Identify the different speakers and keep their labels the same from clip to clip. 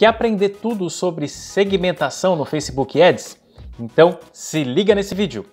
Speaker 1: Quer aprender tudo sobre segmentação no Facebook Ads? Então se liga nesse vídeo!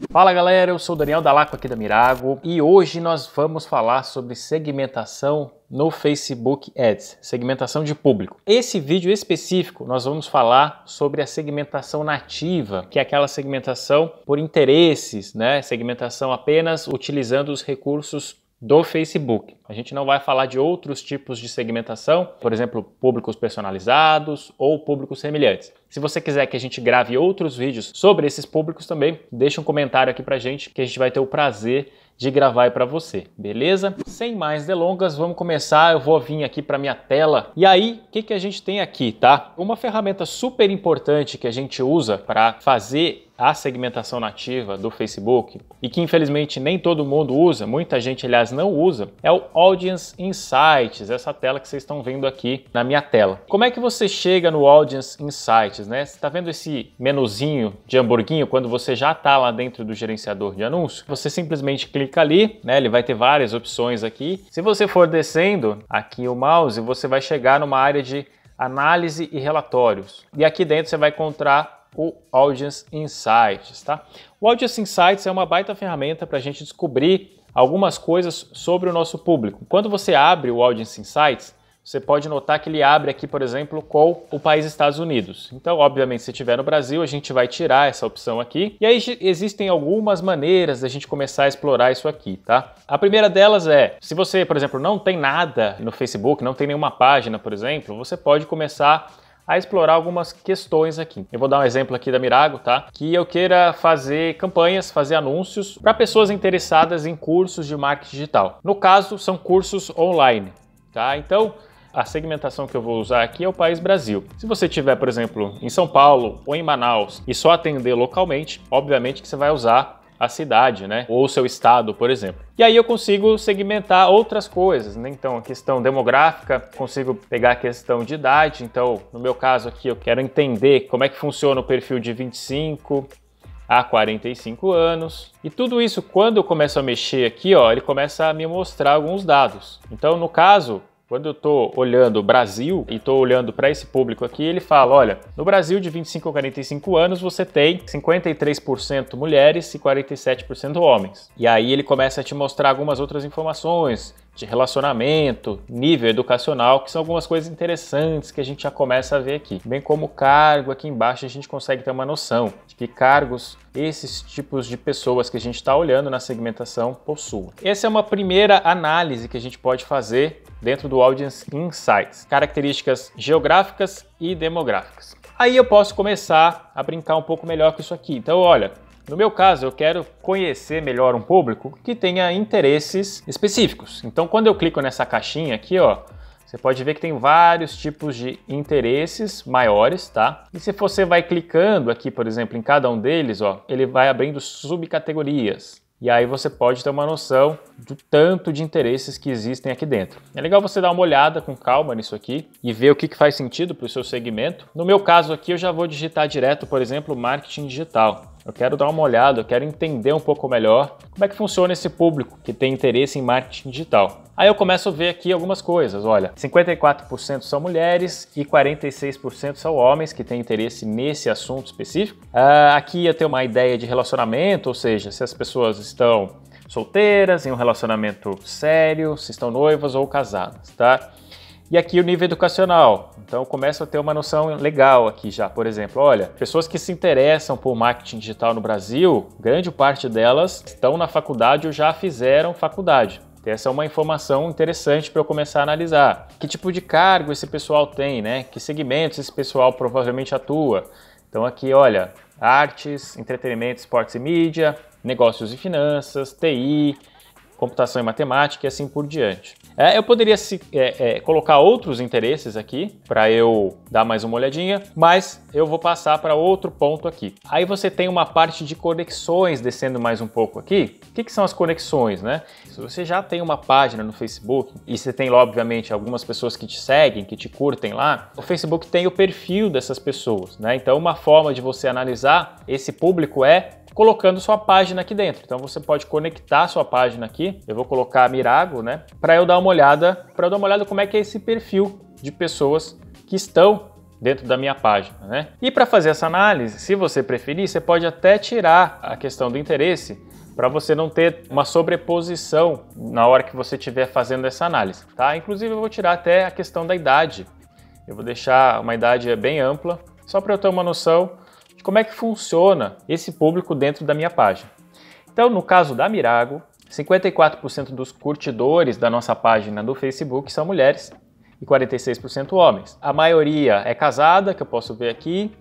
Speaker 1: Fala galera, eu sou o Daniel Dalaco aqui da Mirago e hoje nós vamos falar sobre segmentação no Facebook Ads, segmentação de público. Esse vídeo específico nós vamos falar sobre a segmentação nativa, que é aquela segmentação por interesses, né? Segmentação apenas utilizando os recursos do Facebook. A gente não vai falar de outros tipos de segmentação, por exemplo, públicos personalizados ou públicos semelhantes. Se você quiser que a gente grave outros vídeos sobre esses públicos também, deixa um comentário aqui pra gente que a gente vai ter o prazer de gravar aí para você, beleza? Sem mais delongas, vamos começar. Eu vou vir aqui para minha tela. E aí, o que a gente tem aqui, tá? Uma ferramenta super importante que a gente usa para fazer a segmentação nativa do Facebook e que infelizmente nem todo mundo usa, muita gente aliás não usa, é o Audience Insights, essa tela que vocês estão vendo aqui na minha tela. Como é que você chega no Audience Insights, né? Você está vendo esse menuzinho de hamburguinho quando você já está lá dentro do gerenciador de anúncio? Você simplesmente clica ali, né? Ele vai ter várias opções aqui. Se você for descendo aqui o mouse, você vai chegar numa área de análise e relatórios. E aqui dentro você vai encontrar o Audience Insights, tá? O Audience Insights é uma baita ferramenta para a gente descobrir algumas coisas sobre o nosso público. Quando você abre o Audience Insights, você pode notar que ele abre aqui, por exemplo, com o país Estados Unidos. Então, obviamente, se estiver no Brasil, a gente vai tirar essa opção aqui. E aí existem algumas maneiras da gente começar a explorar isso aqui, tá? A primeira delas é, se você, por exemplo, não tem nada no Facebook, não tem nenhuma página, por exemplo, você pode começar a explorar algumas questões aqui. Eu vou dar um exemplo aqui da Mirago, tá? Que eu queira fazer campanhas, fazer anúncios para pessoas interessadas em cursos de marketing digital. No caso, são cursos online, tá? Então, a segmentação que eu vou usar aqui é o país Brasil. Se você estiver, por exemplo, em São Paulo ou em Manaus e só atender localmente, obviamente que você vai usar a cidade, né? Ou o seu estado, por exemplo. E aí eu consigo segmentar outras coisas, né? Então, a questão demográfica, consigo pegar a questão de idade. Então, no meu caso aqui, eu quero entender como é que funciona o perfil de 25 a 45 anos. E tudo isso, quando eu começo a mexer aqui, ó, ele começa a me mostrar alguns dados. Então, no caso, quando eu estou olhando o Brasil e estou olhando para esse público aqui, ele fala, olha, no Brasil de 25 a 45 anos você tem 53% mulheres e 47% homens. E aí ele começa a te mostrar algumas outras informações de relacionamento, nível educacional, que são algumas coisas interessantes que a gente já começa a ver aqui. Bem como o cargo, aqui embaixo a gente consegue ter uma noção de que cargos esses tipos de pessoas que a gente está olhando na segmentação possuem. Essa é uma primeira análise que a gente pode fazer dentro do Audience Insights, características geográficas e demográficas. Aí eu posso começar a brincar um pouco melhor com isso aqui. Então, olha, no meu caso, eu quero conhecer melhor um público que tenha interesses específicos. Então, quando eu clico nessa caixinha aqui, ó, você pode ver que tem vários tipos de interesses maiores, tá? E se você vai clicando aqui, por exemplo, em cada um deles, ó, ele vai abrindo subcategorias. E aí você pode ter uma noção do tanto de interesses que existem aqui dentro. É legal você dar uma olhada com calma nisso aqui e ver o que faz sentido para o seu segmento. No meu caso aqui, eu já vou digitar direto, por exemplo, marketing digital. Eu quero dar uma olhada, eu quero entender um pouco melhor como é que funciona esse público que tem interesse em marketing digital. Aí eu começo a ver aqui algumas coisas, olha, 54% são mulheres e 46% são homens que têm interesse nesse assunto específico. Aqui eu tenho uma ideia de relacionamento, ou seja, se as pessoas estão solteiras, em um relacionamento sério, se estão noivas ou casadas, tá? E aqui o nível educacional, então eu começo a ter uma noção legal aqui já, por exemplo, olha, pessoas que se interessam por marketing digital no Brasil, grande parte delas estão na faculdade ou já fizeram faculdade. Essa é uma informação interessante para eu começar a analisar. Que tipo de cargo esse pessoal tem, né? Que segmentos esse pessoal provavelmente atua. Então aqui, olha, artes, entretenimento, esportes e mídia, negócios e finanças, TI, computação e matemática e assim por diante. Eu poderia colocar outros interesses aqui para eu dar mais uma olhadinha, mas eu vou passar para outro ponto aqui. Aí você tem uma parte de conexões descendo mais um pouco aqui. O que são as conexões, né? Se você já tem uma página no Facebook e você tem, obviamente, algumas pessoas que te seguem, que te curtem lá, o Facebook tem o perfil dessas pessoas, né? Então, uma forma de você analisar esse público é colocando sua página aqui dentro. Então você pode conectar sua página aqui. Eu vou colocar a Mirago, né, para eu dar uma olhada, como é que é esse perfil de pessoas que estão dentro da minha página, né? E para fazer essa análise, se você preferir, você pode até tirar a questão do interesse para você não ter uma sobreposição na hora que você estiver fazendo essa análise, tá? Inclusive eu vou tirar até a questão da idade. Eu vou deixar uma idade bem ampla, só para eu ter uma noção de como é que funciona esse público dentro da minha página. Então, no caso da Mirago, 54% dos curtidores da nossa página do Facebook são mulheres e 46% homens. A maioria é casada, que eu posso ver aqui,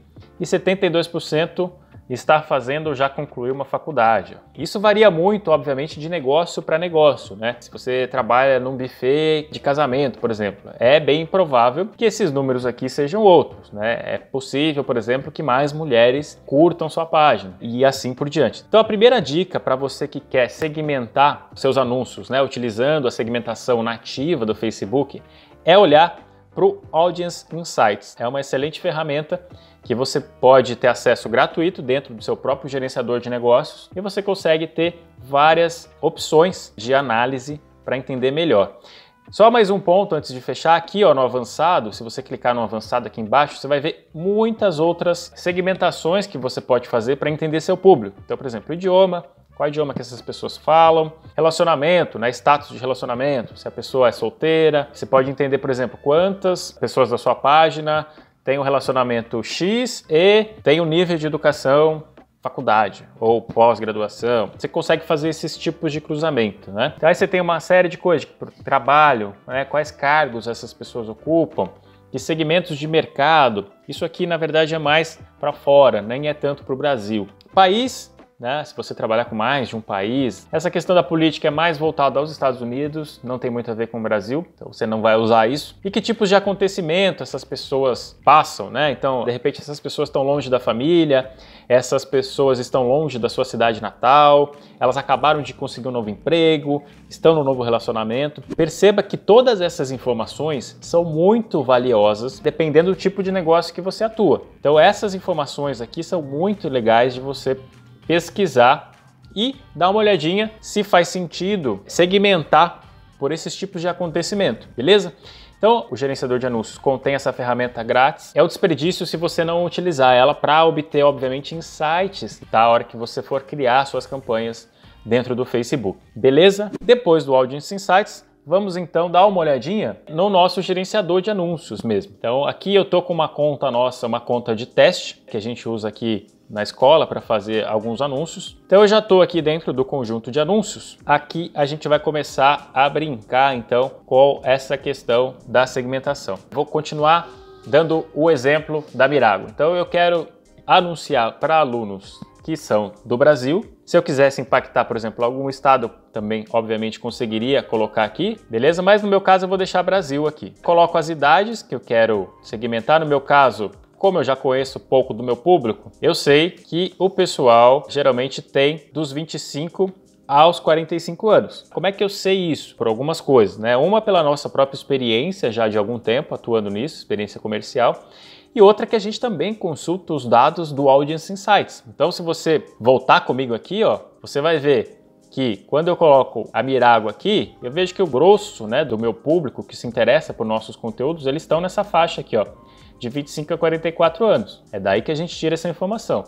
Speaker 1: e 72% está fazendo ou já concluiu uma faculdade. Isso varia muito, obviamente, de negócio para negócio, né? Se você trabalha num buffet de casamento, por exemplo, é bem provável que esses números aqui sejam outros, né? É possível, por exemplo, que mais mulheres curtam sua página e assim por diante. Então, a primeira dica para você que quer segmentar seus anúncios, né, utilizando a segmentação nativa do Facebook, é olhar para o Audience Insights. É uma excelente ferramenta que você pode ter acesso gratuito dentro do seu próprio gerenciador de negócios e você consegue ter várias opções de análise para entender melhor. Só mais um ponto antes de fechar, aqui ó, no avançado, se você clicar no avançado aqui embaixo, você vai ver muitas outras segmentações que você pode fazer para entender seu público. Então, por exemplo, idioma, qual idioma que essas pessoas falam, relacionamento, né, status de relacionamento, se a pessoa é solteira, você pode entender, por exemplo, quantas pessoas da sua página têm um relacionamento X e tem um nível de educação faculdade ou pós-graduação. Você consegue fazer esses tipos de cruzamento, né? Então aí você tem uma série de coisas, trabalho, né, quais cargos essas pessoas ocupam, que segmentos de mercado. Isso aqui, na verdade, é mais para fora, nem é tanto para o Brasil. País, né? Se você trabalhar com mais de um país, essa questão da política é mais voltada aos Estados Unidos, não tem muito a ver com o Brasil, então você não vai usar isso. E que tipos de acontecimento essas pessoas passam, né? Então, de repente, essas pessoas estão longe da família, essas pessoas estão longe da sua cidade natal, elas acabaram de conseguir um novo emprego, estão no novo relacionamento. Perceba que todas essas informações são muito valiosas, dependendo do tipo de negócio que você atua. Então, essas informações aqui são muito legais de você pesquisar e dar uma olhadinha se faz sentido segmentar por esses tipos de acontecimento, beleza? Então, o gerenciador de anúncios contém essa ferramenta grátis. É um desperdício se você não utilizar ela para obter, obviamente, insights da hora que você for criar suas campanhas dentro do Facebook, beleza? Depois do Audience Insights, vamos então dar uma olhadinha no nosso gerenciador de anúncios mesmo. Então, aqui eu tô com uma conta nossa, uma conta de teste, que a gente usa aqui na escola para fazer alguns anúncios. Então eu já estou aqui dentro do conjunto de anúncios. Aqui a gente vai começar a brincar então com essa questão da segmentação. Vou continuar dando o exemplo da Mirago. Então eu quero anunciar para alunos que são do Brasil. Se eu quisesse impactar, por exemplo, algum estado, também obviamente conseguiria colocar aqui, beleza? Mas no meu caso eu vou deixar Brasil aqui. Coloco as idades que eu quero segmentar. No meu caso, como eu já conheço pouco do meu público, eu sei que o pessoal geralmente tem dos 25 aos 45 anos. Como é que eu sei isso? Por algumas coisas, né? Uma pela nossa própria experiência já de algum tempo atuando nisso, experiência comercial, e outra que a gente também consulta os dados do Audience Insights. Então, se você voltar comigo aqui, ó, você vai ver que quando eu coloco a Mirago aqui, eu vejo que o grosso, né, do meu público que se interessa por nossos conteúdos, eles estão nessa faixa aqui, ó, de 25 a 44 anos. É daí que a gente tira essa informação.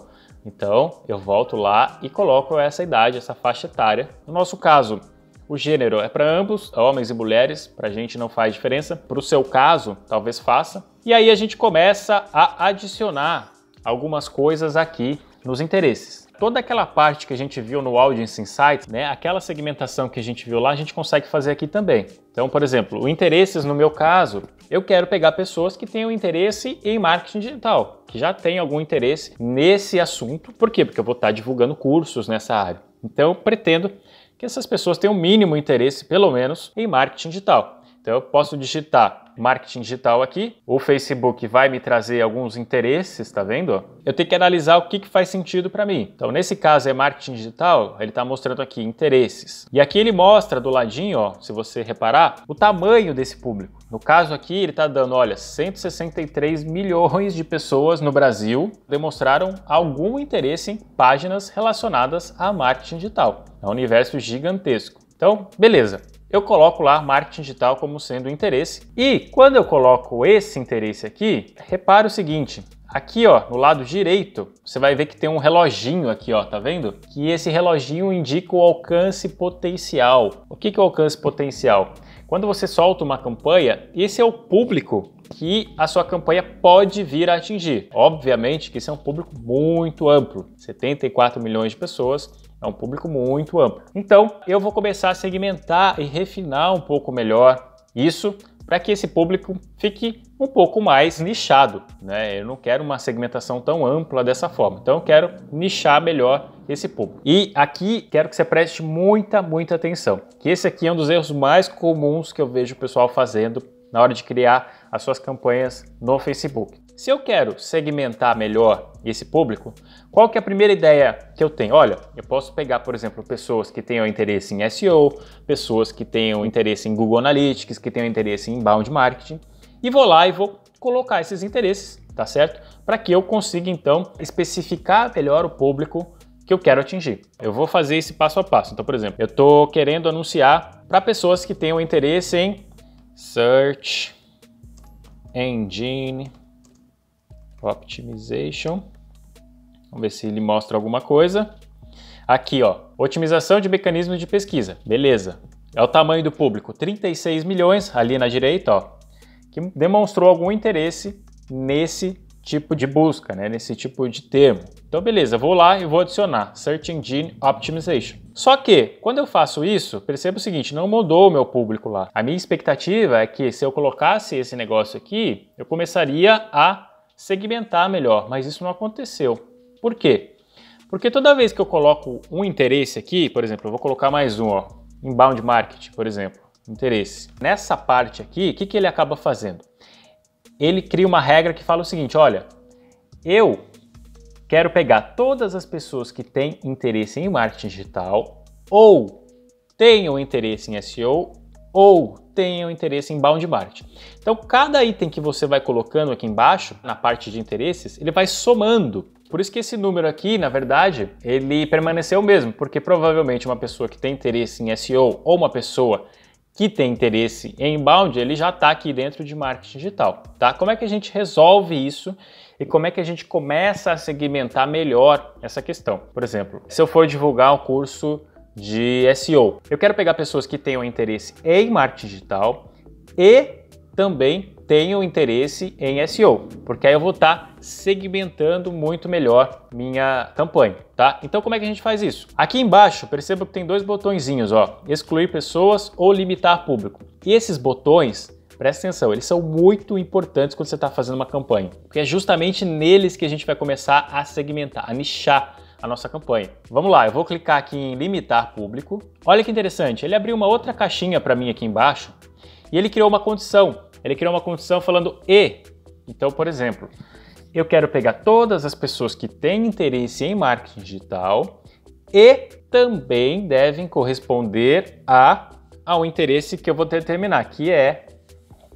Speaker 1: Então, eu volto lá e coloco essa idade, essa faixa etária. No nosso caso, o gênero é para ambos, homens e mulheres, para a gente não faz diferença. Para o seu caso, talvez faça. E aí a gente começa a adicionar algumas coisas aqui nos interesses. Toda aquela parte que a gente viu no Audience Insights, né, aquela segmentação que a gente viu lá, a gente consegue fazer aqui também. Então, por exemplo, o interesses no meu caso, eu quero pegar pessoas que tenham interesse em marketing digital, que já têm algum interesse nesse assunto. Por quê? Porque eu vou estar divulgando cursos nessa área. Então, eu pretendo que essas pessoas tenham o mínimo interesse, pelo menos, em marketing digital. Então eu posso digitar marketing digital aqui, o Facebook vai me trazer alguns interesses, tá vendo? Eu tenho que analisar o que faz sentido para mim. Então nesse caso é marketing digital, ele está mostrando aqui interesses. E aqui ele mostra do ladinho, ó, se você reparar, o tamanho desse público. No caso aqui ele está dando, olha, 163 milhões de pessoas no Brasil demonstraram algum interesse em páginas relacionadas a marketing digital. É um universo gigantesco. Então, beleza. Eu coloco lá marketing digital como sendo interesse. E quando eu coloco esse interesse aqui, repara o seguinte, aqui ó, no lado direito, você vai ver que tem um reloginho aqui, ó, tá vendo? Que esse reloginho indica o alcance potencial. O que é o alcance potencial? Quando você solta uma campanha, esse é o público que a sua campanha pode vir a atingir. Obviamente que esse é um público muito amplo, 74 milhões de pessoas. É um público muito amplo. Então, eu vou começar a segmentar e refinar um pouco melhor isso para que esse público fique um pouco mais nichado, né? Eu não quero uma segmentação tão ampla dessa forma. Então, eu quero nichar melhor esse público. E aqui, quero que você preste muita atenção, que esse aqui é um dos erros mais comuns que eu vejo o pessoal fazendo na hora de criar as suas campanhas no Facebook. Se eu quero segmentar melhor esse público, qual que é a primeira ideia que eu tenho? Olha, eu posso pegar, por exemplo, pessoas que tenham interesse em SEO, pessoas que tenham interesse em Google Analytics, que tenham interesse em inbound marketing, e vou lá e vou colocar esses interesses, tá certo? Para que eu consiga, então, especificar melhor o público que eu quero atingir. Eu vou fazer esse passo a passo. Então, por exemplo, eu estou querendo anunciar para pessoas que tenham interesse em Search Engine Optimization. Vamos ver se ele mostra alguma coisa. Aqui, ó, otimização de mecanismos de pesquisa. Beleza. É o tamanho do público, 36 milhões, ali na direita, ó, que demonstrou algum interesse nesse tipo de busca, né, nesse tipo de termo. Então, beleza, vou lá e vou adicionar Search Engine Optimization. Só que, quando eu faço isso, perceba o seguinte, não mudou o meu público lá. A minha expectativa é que se eu colocasse esse negócio aqui, eu começaria a segmentar melhor, mas isso não aconteceu. Por quê? Porque toda vez que eu coloco um interesse aqui, por exemplo, eu vou colocar mais um, ó, inbound marketing, por exemplo, interesse. Nessa parte aqui, o que ele acaba fazendo? Ele cria uma regra que fala o seguinte, olha, eu quero pegar todas as pessoas que têm interesse em marketing digital, ou tenham interesse em SEO, ou tenham interesse em inbound marketing. Então, cada item que você vai colocando aqui embaixo, na parte de interesses, ele vai somando. Por isso que esse número aqui, na verdade, ele permaneceu o mesmo, porque provavelmente uma pessoa que tem interesse em SEO ou uma pessoa que tem interesse em inbound, ele já está aqui dentro de marketing digital, tá? Como é que a gente resolve isso e como é que a gente começa a segmentar melhor essa questão? Por exemplo, se eu for divulgar um curso de SEO, eu quero pegar pessoas que tenham interesse em marketing digital e também tenham interesse em SEO, porque aí eu vou estar segmentando muito melhor minha campanha, tá? Então como é que a gente faz isso? Aqui embaixo, perceba que tem dois botõezinhos, ó, excluir pessoas ou limitar público. E esses botões, presta atenção, eles são muito importantes quando você está fazendo uma campanha, porque é justamente neles que a gente vai começar a segmentar, a nichar a nossa campanha. Vamos lá, eu vou clicar aqui em limitar público. Olha que interessante, ele abriu uma outra caixinha para mim aqui embaixo e ele criou uma condição. Ele criou uma condição falando e. Então, por exemplo, eu quero pegar todas as pessoas que têm interesse em marketing digital e também devem corresponder ao interesse que eu vou determinar, que é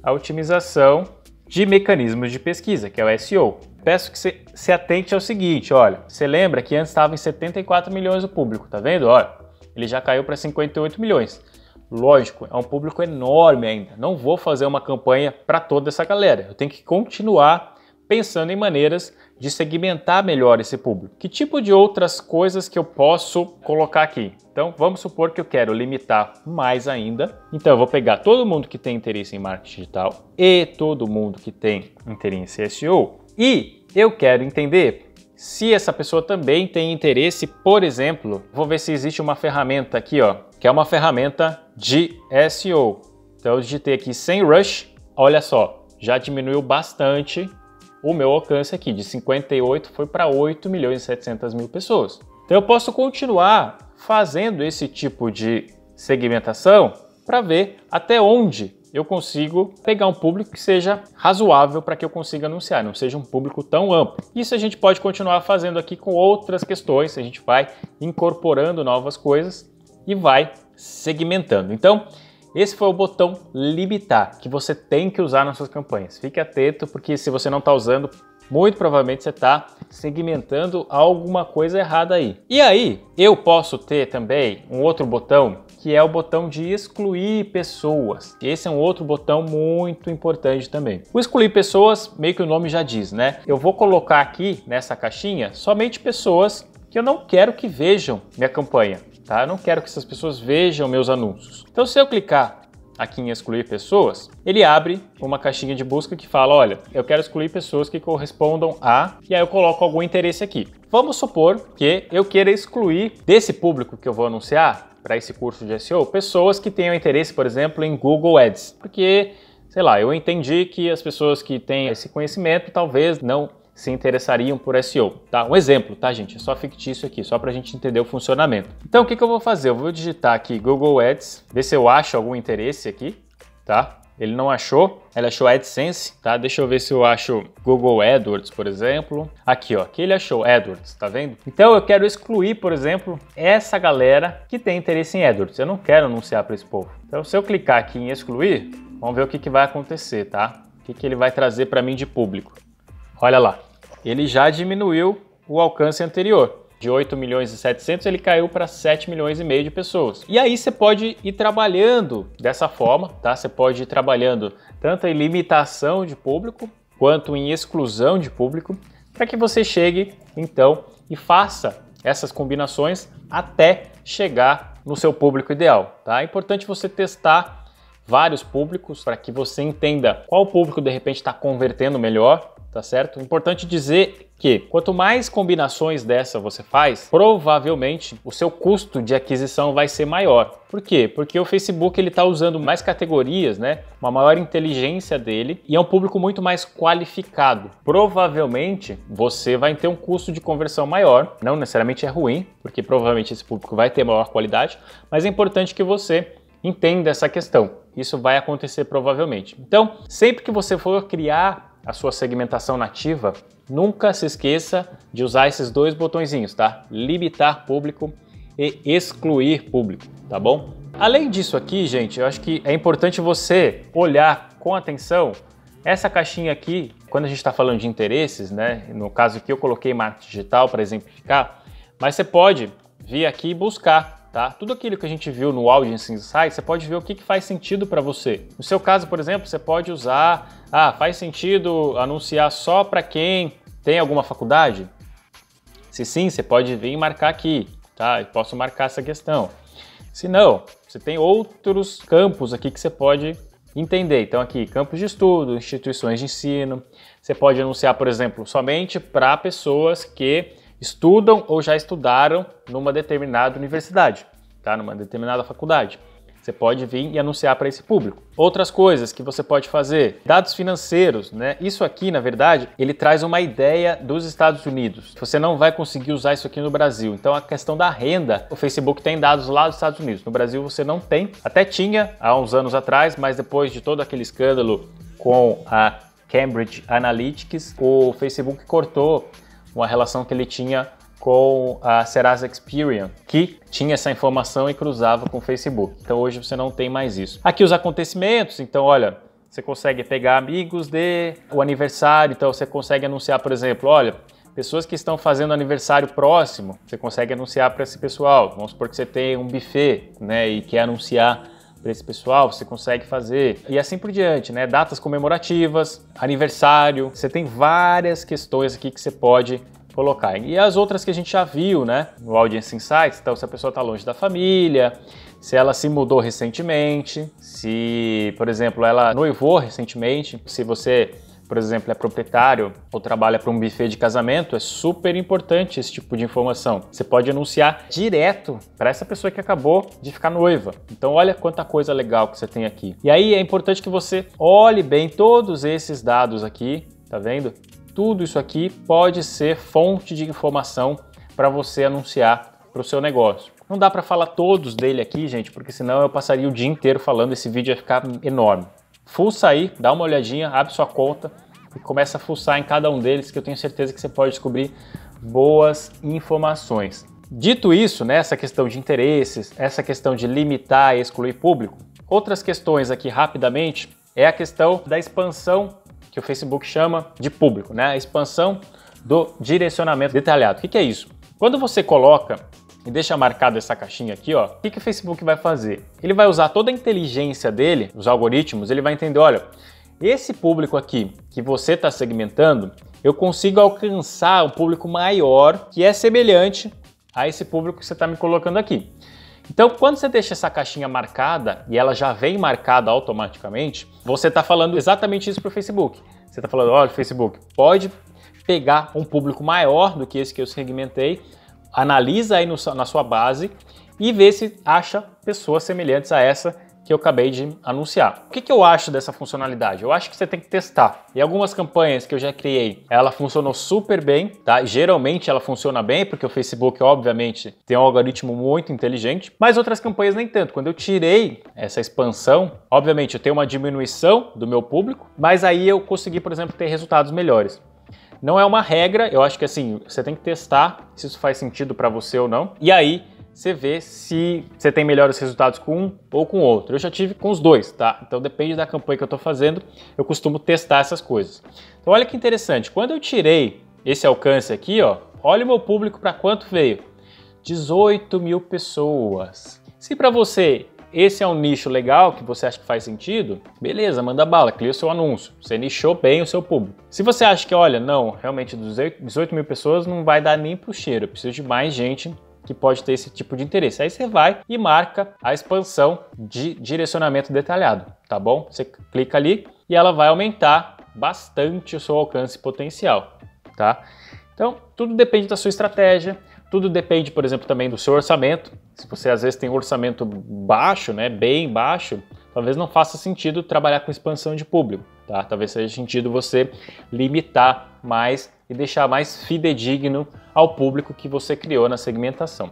Speaker 1: a otimização de mecanismos de pesquisa, que é o SEO. Peço que você se atente ao seguinte, olha, você lembra que antes estava em 74 milhões o público, tá vendo? Olha, ele já caiu para 58 milhões. Lógico, é um público enorme ainda. Não vou fazer uma campanha para toda essa galera. Eu tenho que continuar pensando em maneiras de segmentar melhor esse público. Que tipo de outras coisas que eu posso colocar aqui? Então, vamos supor que eu quero limitar mais ainda. Então, eu vou pegar todo mundo que tem interesse em marketing digital e todo mundo que tem interesse em SEO. E eu quero entender se essa pessoa também tem interesse, por exemplo, vou ver se existe uma ferramenta aqui, ó, que é uma ferramenta de SEO. Então eu digitei aqui SEMrush, olha só, já diminuiu bastante o meu alcance aqui, de 58 foi para 8.700.000 pessoas. Então eu posso continuar fazendo esse tipo de segmentação para ver até onde eu consigo pegar um público que seja razoável para que eu consiga anunciar, não seja um público tão amplo. Isso a gente pode continuar fazendo aqui com outras questões, a gente vai incorporando novas coisas e vai segmentando. Então, esse foi o botão limitar, que você tem que usar nas suas campanhas. Fique atento, porque se você não está usando, muito provavelmente você está segmentando alguma coisa errada aí. E aí, eu posso ter também um outro botão, que é o botão de excluir pessoas. Esse é um outro botão muito importante também. O excluir pessoas, meio que o nome já diz, né? Eu vou colocar aqui nessa caixinha somente pessoas que eu não quero que vejam minha campanha, tá? Eu não quero que essas pessoas vejam meus anúncios. Então, se eu clicar aqui em excluir pessoas, ele abre uma caixinha de busca que fala, olha, eu quero excluir pessoas que correspondam a... E aí eu coloco algum interesse aqui. Vamos supor que eu queira excluir desse público que eu vou anunciar para esse curso de SEO, pessoas que tenham interesse, por exemplo, em Google Ads. Porque, sei lá, eu entendi que as pessoas que têm esse conhecimento talvez não se interessariam por SEO, tá? Um exemplo, tá, gente? É só fictício aqui, só para a gente entender o funcionamento. Então, o que eu vou fazer? Eu vou digitar aqui Google Ads, ver se eu acho algum interesse aqui, tá? Ele não achou, ele achou AdSense, tá? Deixa eu ver se eu acho Google AdWords, por exemplo. Aqui, ó, aqui ele achou AdWords, tá vendo? Então, eu quero excluir, por exemplo, essa galera que tem interesse em AdWords. Eu não quero anunciar para esse povo. Então, se eu clicar aqui em excluir, vamos ver o que vai acontecer, tá? O que ele vai trazer para mim de público. Olha lá. Ele já diminuiu o alcance anterior. De 8 milhões e 700 ele caiu para 7 milhões e meio de pessoas. E aí você pode ir trabalhando dessa forma, tá? Você pode ir trabalhando tanto em limitação de público quanto em exclusão de público, para que você chegue então e faça essas combinações até chegar no seu público ideal, tá? É importante você testar vários públicos para que você entenda qual público de repente está convertendo melhor, tá certo? Importante dizer que quanto mais combinações dessa você faz, provavelmente o seu custo de aquisição vai ser maior. Por quê? Porque o Facebook ele está usando mais categorias, né? Uma maior inteligência dele e é um público muito mais qualificado. Provavelmente você vai ter um custo de conversão maior, não necessariamente é ruim, porque provavelmente esse público vai ter maior qualidade, mas é importante que você entenda essa questão. Isso vai acontecer provavelmente. Então, sempre que você for criar a sua segmentação nativa, nunca se esqueça de usar esses dois botõezinhos, tá? Limitar público e excluir público, tá bom? Além disso aqui, gente, eu acho que é importante você olhar com atenção essa caixinha aqui, quando a gente está falando de interesses, né? No caso aqui eu coloquei marketing digital para exemplificar, mas você pode vir aqui e buscar. Tá? Tudo aquilo que a gente viu no Audience Insights, você pode ver o que faz sentido para você. No seu caso, por exemplo, você pode usar, faz sentido anunciar só para quem tem alguma faculdade? Se sim, você pode vir e marcar aqui, tá? Eu posso marcar essa questão. Se não, você tem outros campos aqui que você pode entender. Então aqui, campos de estudo, instituições de ensino. Você pode anunciar, por exemplo, somente para pessoas que estudam ou já estudaram numa determinada universidade, tá? Numa determinada faculdade. Você pode vir e anunciar para esse público. Outras coisas que você pode fazer, dados financeiros, né? Isso aqui, na verdade, ele traz uma ideia dos Estados Unidos. Você não vai conseguir usar isso aqui no Brasil. Então, a questão da renda, o Facebook tem dados lá dos Estados Unidos. No Brasil, você não tem. Até tinha há uns anos atrás, mas depois de todo aquele escândalo com a Cambridge Analytics, o Facebook cortou uma relação que ele tinha com a Serasa Experian, que tinha essa informação e cruzava com o Facebook. Então hoje você não tem mais isso. Aqui os acontecimentos, então olha, você consegue pegar amigos o aniversário, então você consegue anunciar, por exemplo, olha, pessoas que estão fazendo aniversário próximo, você consegue anunciar para esse pessoal. Vamos supor que você tem um buffet, né, e quer anunciar para esse pessoal, você consegue fazer. E assim por diante, né? Datas comemorativas, aniversário, você tem várias questões aqui que você pode colocar. E as outras que a gente já viu, né? No Audience Insights, então se a pessoa está longe da família, se ela se mudou recentemente, se, por exemplo, ela noivou recentemente, se você, por exemplo, é proprietário ou trabalha para um buffet de casamento, é super importante esse tipo de informação. Você pode anunciar direto para essa pessoa que acabou de ficar noiva. Então olha quanta coisa legal que você tem aqui. E aí é importante que você olhe bem todos esses dados aqui, tá vendo? Tudo isso aqui pode ser fonte de informação para você anunciar para o seu negócio. Não dá para falar todos dele aqui, gente, porque senão eu passaria o dia inteiro falando, esse vídeo ia ficar enorme. fuça aí, dá uma olhadinha, abre sua conta e começa a fuçar em cada um deles, que eu tenho certeza que você pode descobrir boas informações. Dito isso, né, essa questão de interesses, essa questão de limitar e excluir público, outras questões aqui rapidamente é a questão da expansão que o Facebook chama de público, né, a expansão do direcionamento detalhado. O que é isso? Quando você coloca e deixa marcado essa caixinha aqui, ó, o que o Facebook vai fazer? Ele vai usar toda a inteligência dele, os algoritmos, ele vai entender, olha, esse público aqui que você está segmentando, eu consigo alcançar um público maior que é semelhante a esse público que você está me colocando aqui. Então, quando você deixa essa caixinha marcada e ela já vem marcada automaticamente, você está falando exatamente isso para o Facebook. Você está falando, olha, Facebook, pode pegar um público maior do que esse que eu segmentei, analisa aí na sua base e vê se acha pessoas semelhantes a essa que eu acabei de anunciar. O que eu acho dessa funcionalidade? Eu acho que você tem que testar. E algumas campanhas que eu já criei, ela funcionou super bem, tá? Geralmente ela funciona bem, porque o Facebook, obviamente, tem um algoritmo muito inteligente, mas outras campanhas nem tanto. Quando eu tirei essa expansão, obviamente eu tenho uma diminuição do meu público, mas aí eu consegui, por exemplo, ter resultados melhores. Não é uma regra, eu acho que assim, você tem que testar se isso faz sentido para você ou não. E aí, você vê se você tem melhores resultados com um ou com outro. Eu já tive com os dois, tá? Então depende da campanha que eu estou fazendo, eu costumo testar essas coisas. Então olha que interessante, quando eu tirei esse alcance aqui, ó, olha o meu público para quanto veio? 18 mil pessoas. Se para você esse é um nicho legal que você acha que faz sentido, beleza, manda bala, cria o seu anúncio. Você nichou bem o seu público. Se você acha que, olha, não, realmente 18 mil pessoas não vai dar nem pro cheiro, eu preciso de mais gente que pode ter esse tipo de interesse. Aí você vai e marca a expansão de direcionamento detalhado, tá bom? Você clica ali e ela vai aumentar bastante o seu alcance potencial, tá? Então, tudo depende da sua estratégia, tudo depende, por exemplo, também do seu orçamento. Se você às vezes tem um orçamento baixo, né, bem baixo, talvez não faça sentido trabalhar com expansão de público, tá? Talvez seja sentido você limitar mais e deixar mais fidedigno ao público que você criou na segmentação.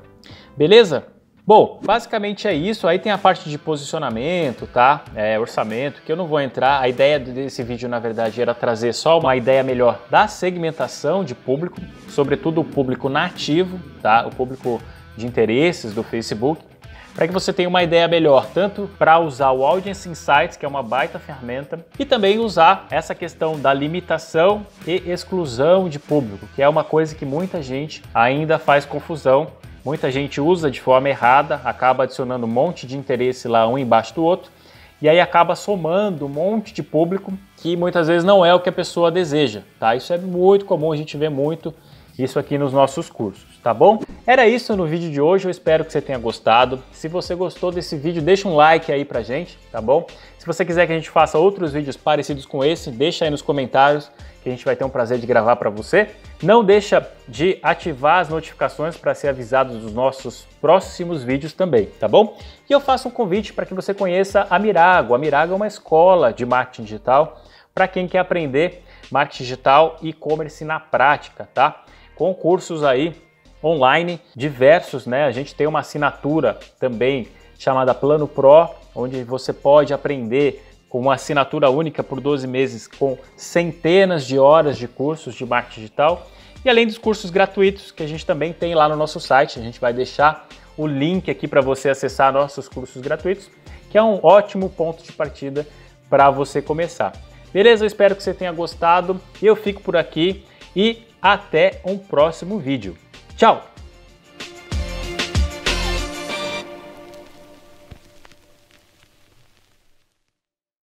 Speaker 1: Beleza? Bom, basicamente é isso. Aí tem a parte de posicionamento, tá? Orçamento, que eu não vou entrar. A ideia desse vídeo, na verdade, era trazer só uma ideia melhor da segmentação de público, sobretudo o público nativo, tá? O público de interesses do Facebook, para que você tenha uma ideia melhor, tanto para usar o Audience Insights, que é uma baita ferramenta, e também usar essa questão da limitação e exclusão de público, que é uma coisa que muita gente ainda faz confusão. Muita gente usa de forma errada, acaba adicionando um monte de interesse lá um embaixo do outro, e aí acaba somando um monte de público que muitas vezes não é o que a pessoa deseja, tá? Isso é muito comum, a gente vê muito isso aqui nos nossos cursos, tá bom? Era isso no vídeo de hoje, eu espero que você tenha gostado. Se você gostou desse vídeo, deixa um like aí pra gente, tá bom? Se você quiser que a gente faça outros vídeos parecidos com esse, deixa aí nos comentários, que a gente vai ter um prazer de gravar para você. Não deixa de ativar as notificações para ser avisado dos nossos próximos vídeos também, tá bom? E eu faço um convite para que você conheça a Mirago. A Mirago é uma escola de marketing digital para quem quer aprender marketing digital e e-commerce na prática, tá? Com cursos aí online diversos, né? A gente tem uma assinatura também chamada Plano Pro, onde você pode aprender com uma assinatura única por 12 meses com centenas de horas de cursos de marketing digital. E além dos cursos gratuitos que a gente também tem lá no nosso site, a gente vai deixar o link aqui para você acessar nossos cursos gratuitos, que é um ótimo ponto de partida para você começar. Beleza? Eu espero que você tenha gostado. Eu fico por aqui e até um próximo vídeo. Tchau!